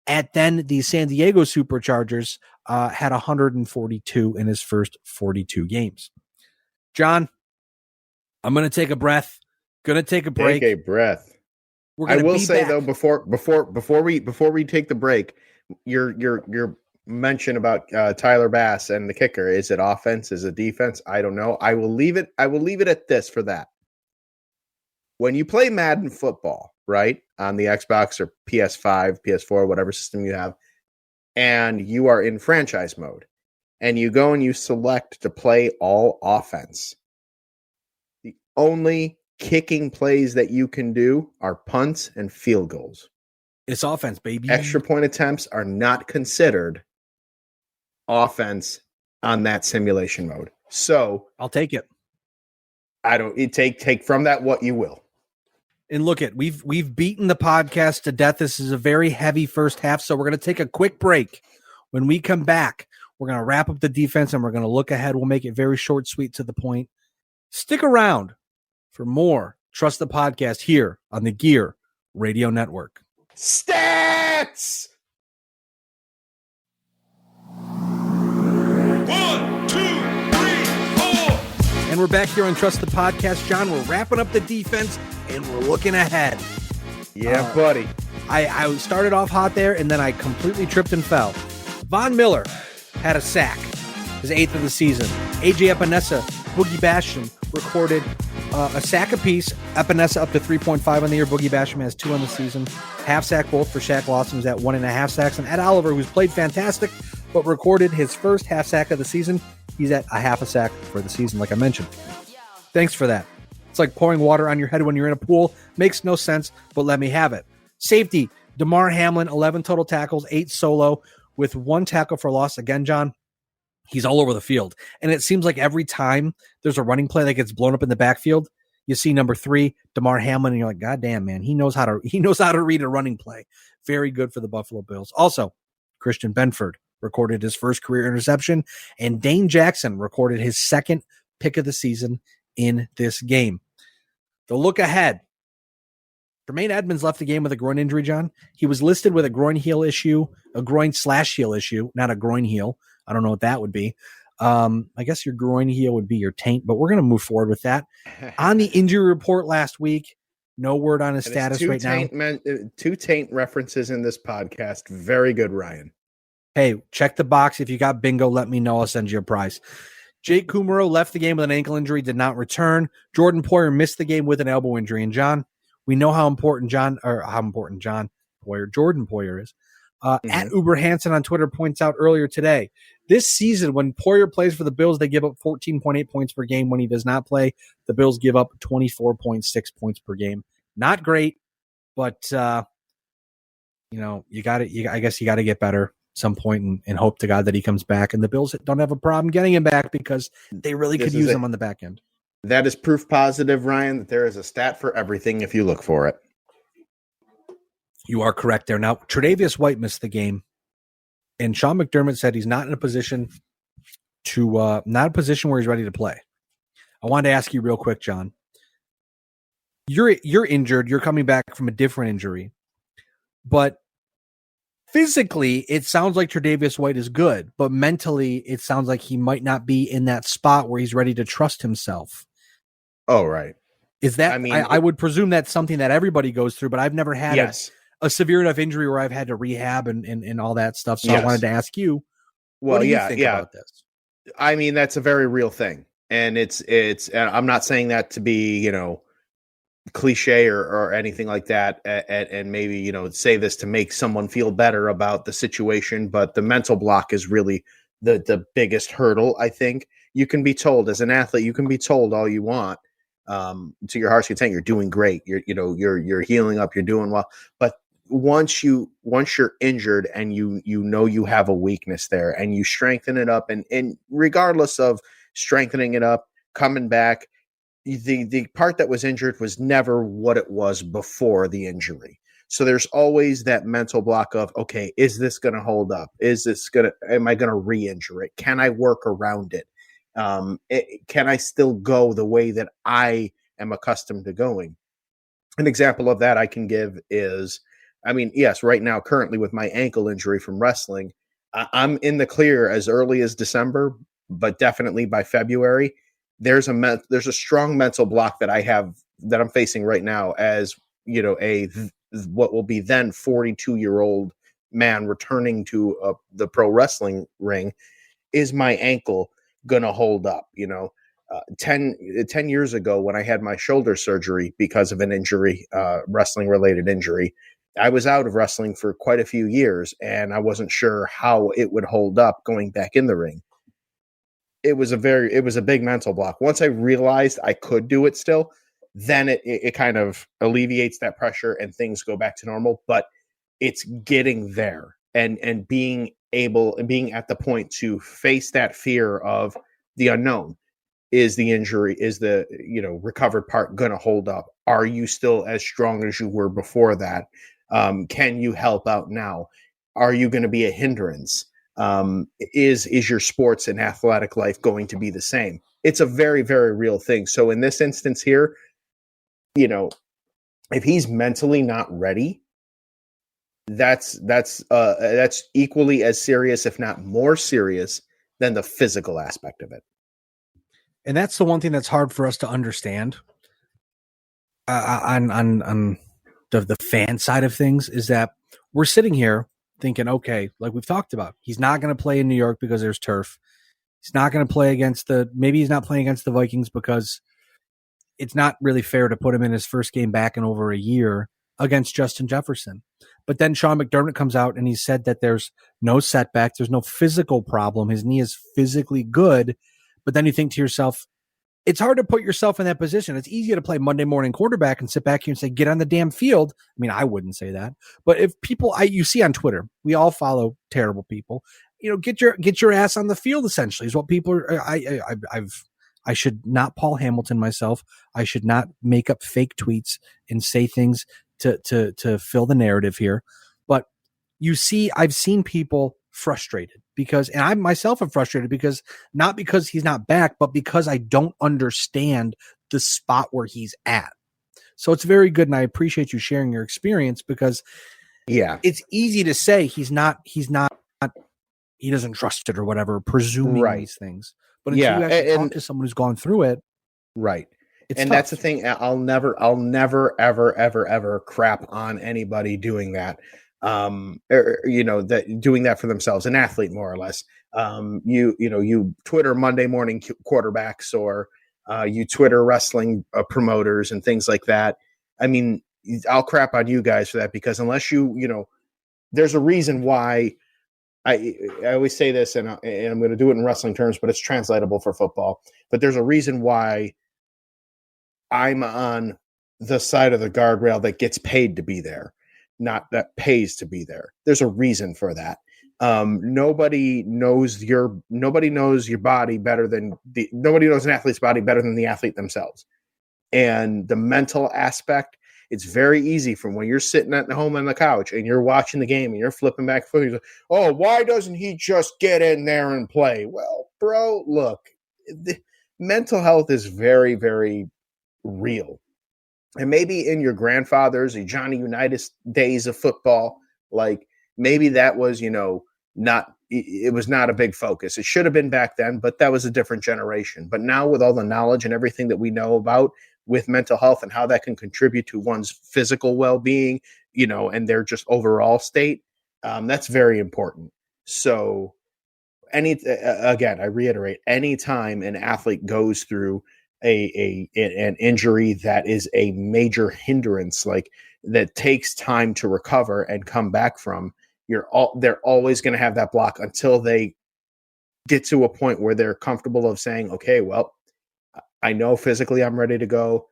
San Diego Superchargers had 142 in his first 42 games. John, I'm going to take a breath. Going to take a break. Take a breath. I will say though, before we take the break, your mention about Tyler Bass and the kicker, is it offense? Is it defense? I don't know. I will leave it at this for that. When you play Madden football, right, on the Xbox or PS5, PS4, whatever system you have, and you are in franchise mode, and you go and you select to play all offense, the only kicking plays that you can do are punts and field goals. It's offense, baby. Extra point attempts are not considered offense on that simulation mode. So I'll take it. Take from that what you will. And look at we've beaten the podcast to death. This is a very heavy first half, so we're going to take a quick break. When we come back, we're going to wrap up the defense and we're going to look ahead. We'll make it very short, sweet, to the point. Stick around for more Trust the Podcast here on the Gear Radio Network. Stats! 1, 2, 3, 4. And we're back here on Trust the Podcast. John, we're wrapping up the defense and we're looking ahead. Yeah, buddy. I started off hot there and then I completely tripped and fell. Von Miller had a sack, his 8th of the season. AJ Epinesa, Boogie Basham recorded a sack apiece. Epinesa up to 3.5 on the year. Boogie Basham has 2 on the season. Half sack both for Shaq Lawson, who's at 1.5 sacks. And Ed Oliver, who's played fantastic, but recorded his first half sack of the season. He's at a half a sack for the season, like I mentioned. Thanks for that. It's like pouring water on your head when you're in a pool. Makes no sense, but let me have it. Safety, DeMar Hamlin, 11 total tackles, 8 solo, with 1 tackle for loss. Again, John, he's all over the field. And it seems like every time there's a running play that gets blown up in the backfield, you see number 3, DeMar Hamlin, and you're like, God damn, man, he knows how to read a running play. Very good for the Buffalo Bills. Also, Christian Benford recorded his first career interception, and Dane Jackson recorded his 2nd pick of the season in this game. The look ahead. Tremaine Edmonds left the game with a groin injury, John. He was listed with a groin heel issue, a groin/heel issue, not a groin heel. I don't know what that would be. I guess your groin heel would be your taint, but we're going to move forward with that. On the injury report last week, no word on his status right now. 2 taint references in this podcast. Very good, Ryan. Hey, check the box. If you got bingo, let me know. I'll send you a prize. Jake Kumaro left the game with an ankle injury, did not return. Jordan Poyer missed the game with an elbow injury. And John, we know how important Jordan Poyer is. At Uber Hansen on Twitter points out earlier today, this season, when Poyer plays for the Bills, they give up 14.8 points per game. When he does not play, the Bills give up 24.6 points per game. Not great, but I guess you got to get better at some point and hope to God that he comes back. And the Bills don't have a problem getting him back because they really could use him on the back end. That is proof positive, Ryan, that there is a stat for everything if you look for it. You are correct there. Now, Tre'Davious White missed the game, and Sean McDermott said he's not in a position where he's ready to play. I wanted to ask you real quick, John. You're injured. You're coming back from a different injury, but physically, it sounds like Tre'Davious White is good, but mentally, it sounds like he might not be in that spot where he's ready to trust himself. Oh, right. Is that? I mean, I would presume that's something that everybody goes through, but I've never had a severe enough injury where I've had to rehab and all that stuff. So I wanted to ask you, what do you think about this? I mean, that's a very real thing. And it's I'm not saying that to be, cliche or anything like that. And maybe, say this to make someone feel better about the situation, but the mental block is really the biggest hurdle. I think you can be told as an athlete, you can be told all you want, to your heart's content, you're doing great. You're healing up, you're doing well. But once you're injured and you have a weakness there and you strengthen it up, and regardless of strengthening it up, coming back, the part that was injured was never what it was before the injury. So there's always that mental block of, okay, is this going to hold up? Am I going to re-injure it? Can I work around it? Can I still go the way that I am accustomed to going? An example of that I can give is, yes, right now, currently with my ankle injury from wrestling, I'm in the clear as early as December, but definitely by February, there's a strong mental block that I'm facing right now as, what will be then 42-year-old man returning to the pro wrestling ring. Is my ankle going to hold up? 10 years ago when I had my shoulder surgery because of an injury, wrestling related injury, I was out of wrestling for quite a few years and I wasn't sure how it would hold up going back in the ring. It was a big mental block. Once I realized I could do it still, then it kind of alleviates that pressure and things go back to normal, but it's getting there and being being at the point to face that fear of the unknown. Is the injury, is the recovered part going to hold up? Are you still as strong as you were before that? Can you help out now? Are you going to be a hindrance? Is your sports and athletic life going to be the same? It's a very, very real thing. So in this instance here, if he's mentally not ready, that's equally as serious, if not more serious, than the physical aspect of it. And that's the one thing that's hard for us to understand on the fan side of things, is that we're sitting here thinking, okay, like we've talked about, he's not going to play in New York because there's turf. He's not going to play maybe he's not playing against the Vikings because it's not really fair to put him in his first game back in over a year against Justin Jefferson. But then Sean McDermott comes out and he said that there's no setback, there's no physical problem. His knee is physically good. But then you think to yourself, it's hard to put yourself in that position. It's easy to play Monday morning quarterback and sit back here and say, get on the damn field. I mean, I wouldn't say that. But if people you see on Twitter, we all follow terrible people. Get your ass on the field, essentially, is what people are. I should not Paul Hamilton myself. I should not make up fake tweets and say things to fill the narrative here. But I've seen people frustrated and I myself am frustrated because not because he's not back, but because I don't understand the spot where he's at. So it's very good. And I appreciate you sharing your experience because it's easy to say he doesn't trust it or whatever, presuming these things. But until you actually talk to someone who's gone through it. Right. It's and tough. That's the thing. I'll never, ever crap on anybody doing that. That doing that for themselves, an athlete, more or less. You Twitter Monday morning quarterbacks, or you Twitter wrestling promoters and things like that. I mean, I'll crap on you guys for that because unless there's a reason why. I always say this, and I'm going to do it in wrestling terms, but it's translatable for football. But there's a reason why I'm on the side of the guardrail that gets paid to be there, not that pays to be there. There's a reason for that. Nobody knows your body better than nobody knows an athlete's body better than the athlete themselves. And the mental aspect, it's very easy from when you're sitting at home on the couch and you're watching the game and you're flipping back and forth. You're like, oh, why doesn't he just get in there and play? Well, bro, look, mental health is very, very real. And maybe in your grandfather's, your Johnny Unitas days of football, like maybe that was, it was not a big focus. It should have been back then, but that was a different generation. But now with all the knowledge and everything that we know about with mental health and how that can contribute to one's physical well-being, and their just overall state, that's very important. So again, I reiterate, anytime an athlete goes through an injury that is a major hindrance, like that takes time to recover and come back from, they're always going to have that block until they get to a point where they're comfortable of saying, okay, well, I know physically I'm ready to go.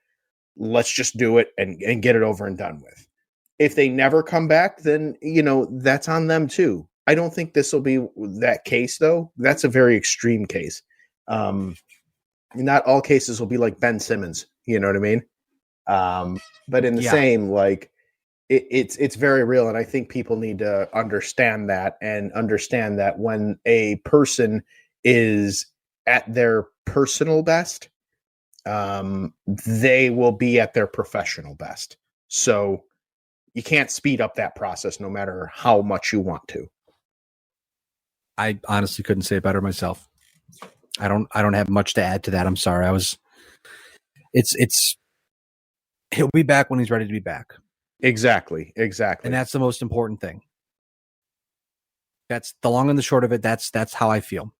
Let's just do it and get it over and done with. If they never come back, then, that's on them too. I don't think this will be that case, though. That's a very extreme case. Not all cases will be like Ben Simmons. You know what I mean? But in the same, like, it's very real. And I think people need to understand that when a person is at their personal best, they will be at their professional best. So you can't speed up that process no matter how much you want to. I honestly couldn't say it better myself. I don't have much to add to that. I'm sorry. He'll be back when he's ready to be back. Exactly. And that's the most important thing. That's the long and the short of it. That's how I feel.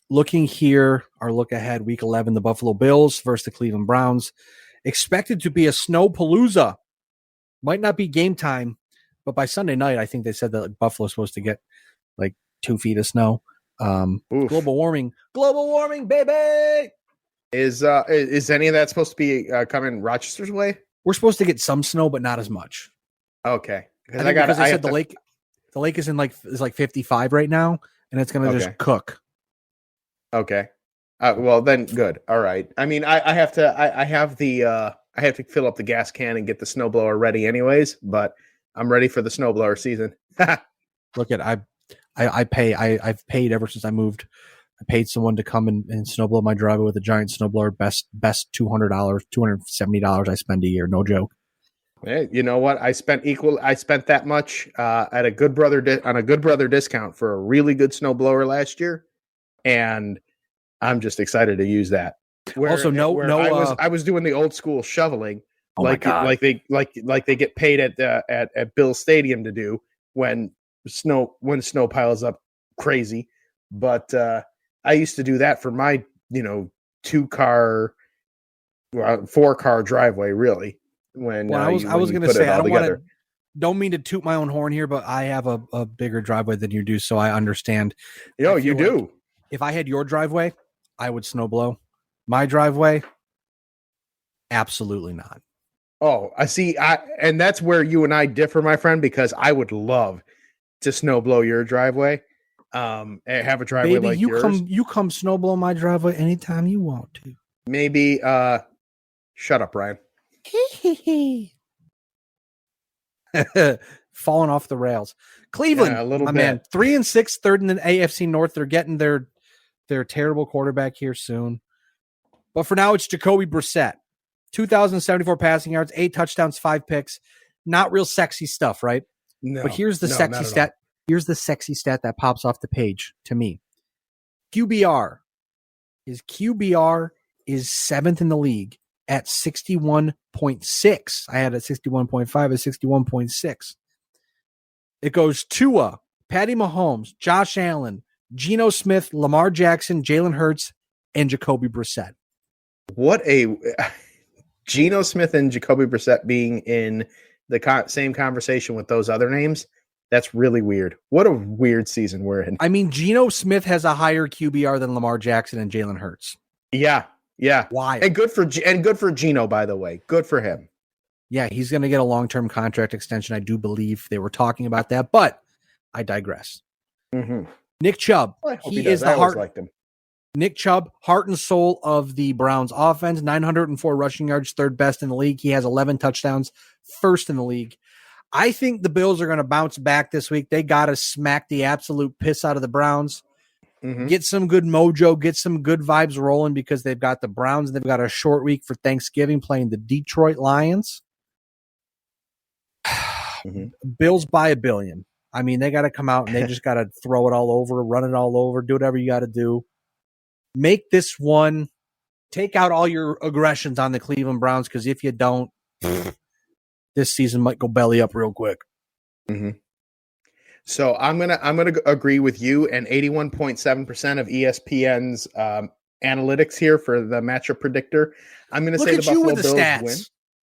Looking here, our look ahead, week 11, the Buffalo Bills versus the Cleveland Browns. Expected to be a snowpalooza. Might not be game time, but by Sunday night, I think they said that Buffalo's supposed to get like 2 feet of snow. Global warming, baby. Is any of that supposed to be coming Rochester's way? We're supposed to get some snow, but not as much. Okay, I said the lake. The lake is like 55 right now, and it's going to just cook. Okay. Well, then good. All right. I mean, I have to fill up the gas can and get the snowblower ready anyways, but I'm ready for the snowblower season. Look at I've paid ever since I moved. I paid someone to come and snowblow my driveway with a giant snowblower. Best $200, $270 I spend a year. No joke. Hey, you know what? I spent that much at a Good Brother on a Good Brother discount for a really good snowblower last year, and I'm just excited to use that. I was doing the old school shoveling, like they get paid at Bill's Stadium to do when snow piles up crazy. But I used to do that for my 4-car driveway, really. When I was going to say don't mean to toot my own horn here, but I have a bigger driveway than you do, so I understand. Oh, you do. Like if I had your driveway, I would snowblow. My driveway, absolutely not. Oh, I see. And that's where you and I differ, my friend, because I would love to snowblow your driveway. Have a driveway like yours. You come snowblow my driveway anytime you want to. Maybe. Shut up, Ryan. Falling off the rails. Cleveland, a little my bit. man, 3-6, third in the AFC North. They're getting their terrible quarterback here soon. But for now, it's Jacoby Brissett. 2,074 passing yards, 8 touchdowns, 5 picks. Not real sexy stuff, right? No. But here's the sexy stat. Here's the sexy stat that pops off the page to me. QBR. His QBR is 7th in the league at 61.6. I had it 61.5 at 61.6. It goes Tua, Patty Mahomes, Josh Allen, Geno Smith, Lamar Jackson, Jalen Hurts, and Jacoby Brissett. What a Geno Smith and Jacoby Brissett being in the same conversation with those other names. That's really weird. What a weird season we're in. I mean, Geno Smith has a higher QBR than Lamar Jackson and Jalen Hurts. Yeah. Why? And good for Geno, by the way. Good for him. Yeah, he's going to get a long-term contract extension. I do believe they were talking about that, but I digress. Mm-hmm. Nick Chubb. He is the heart. Liked him. Nick Chubb, heart and soul of the Browns offense, 904 rushing yards, third best in the league. He has 11 touchdowns, first in the league. I think the Bills are going to bounce back this week. They got to smack the absolute piss out of the Browns. Mm-hmm. Get some good mojo, get some good vibes rolling because they've got the Browns and they've got a short week for Thanksgiving playing the Detroit Lions. Mm-hmm. Bills by $1 billion. I mean, they got to come out and they just got to throw it all over, run it all over, do whatever you got to do. Make this one, take out all your aggressions on the Cleveland Browns, because if you don't, this season might go belly up real quick. Mm-hmm. So I'm gonna agree with you. And 81.7% of ESPN's analytics here for the matchup predictor. I'm gonna say the Buffalo Bills win.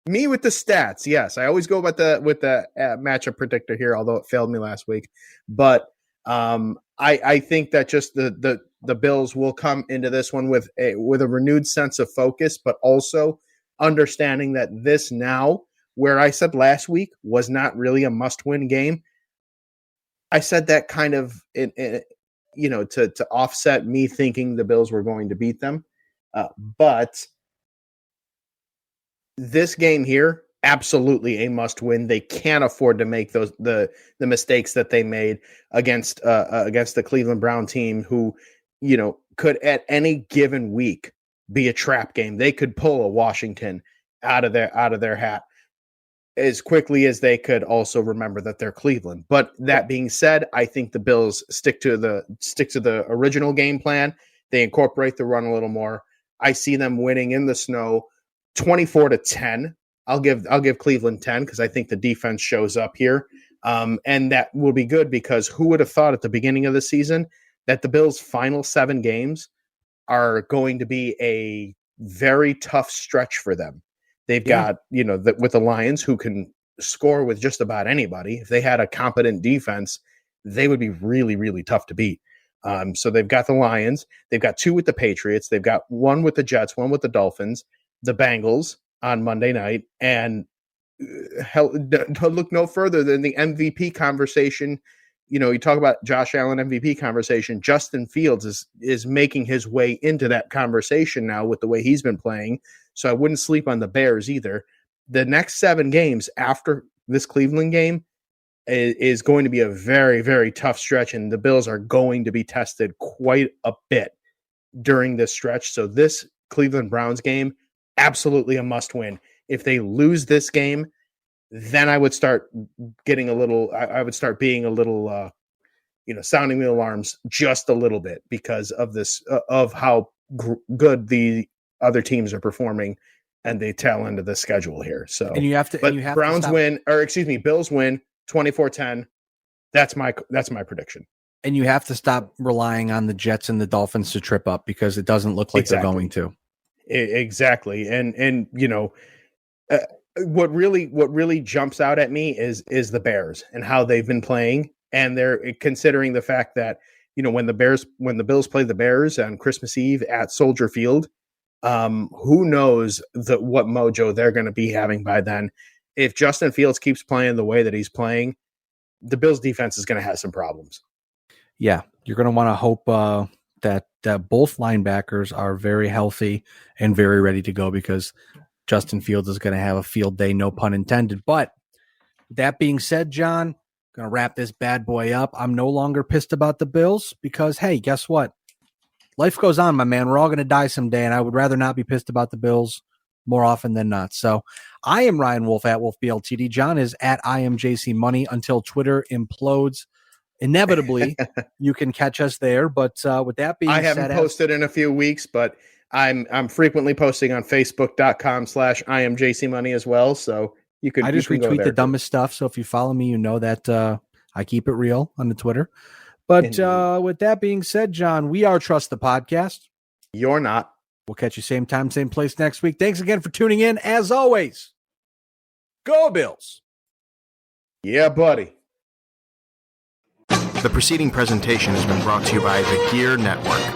Me with the stats, yes. I always go with the matchup predictor here, although it failed me last week. But I think that just the Bills will come into this one with a renewed sense of focus, but also understanding that this now, where I said last week was not really a must-win game. I said that kind of to offset me thinking the Bills were going to beat them, but this game here, absolutely a must-win. They can't afford to make the mistakes that they made against the Cleveland Brown team, who could at any given week be a trap game. They could pull a Washington out of their hat as quickly as they could also remember that they're Cleveland. But that being said, I think the Bills stick to the original game plan. They incorporate the run a little more. I see them winning in the snow 24-10. I'll give Cleveland 10 because I think the defense shows up here. And that will be good, because who would have thought at the beginning of the season that the Bills' final 7 games are going to be a very tough stretch for them. They've got, with the Lions, who can score with just about anybody. If they had a competent defense, they would be really, really tough to beat. So they've got the Lions. They've got 2 with the Patriots. They've got 1 with the Jets, 1 with the Dolphins, the Bengals on Monday night. And hell, to look no further than the MVP conversation you talk about Josh Allen MVP conversation. Justin Fields is making his way into that conversation now with the way he's been playing. So I wouldn't sleep on the Bears either. The next 7 games after this Cleveland game is going to be a very, very tough stretch, and the Bills are going to be tested quite a bit during this stretch. So this Cleveland Browns game, absolutely a must win. If they lose this game, then I would start getting I would start being a little, sounding the alarms just a little bit because of this, of how good the other teams are performing and the tail end of the schedule here. So, and you have to, Browns win, Bills win 24-10. That's my prediction. And you have to stop relying on the Jets and the Dolphins to trip up because it doesn't look like they're going to. Exactly. And what really jumps out at me is the Bears and how they've been playing. And they're considering the fact that, when the Bills play the Bears on Christmas Eve at Soldier Field, who knows what mojo they're going to be having by then. If Justin Fields keeps playing the way that he's playing, the Bills defense is going to have some problems. Yeah, you're going to want to hope that both linebackers are very healthy and very ready to go because Justin Fields is going to have a field day, no pun intended. But that being said, John, going to wrap this bad boy up. I'm no longer pissed about the Bills because, hey, guess what? Life goes on, my man. We're all going to die someday, and I would rather not be pissed about the Bills more often than not. So I am Ryan Wolfe at Wolfe BLTD. John is at IamJC Money until Twitter implodes. Inevitably, you can catch us there. But with that being said, I haven't posted in a few weeks, but I'm frequently posting on Facebook.com/IamJCMoney as well. So I just retweet the dumbest stuff. So if you follow me, you know that I keep it real on the Twitter. But with that being said, John, we are Trust the Podcast. You're not. We'll catch you same time, same place next week. Thanks again for tuning in. As always, go Bills. Yeah, buddy. The preceding presentation has been brought to you by the Gear Network.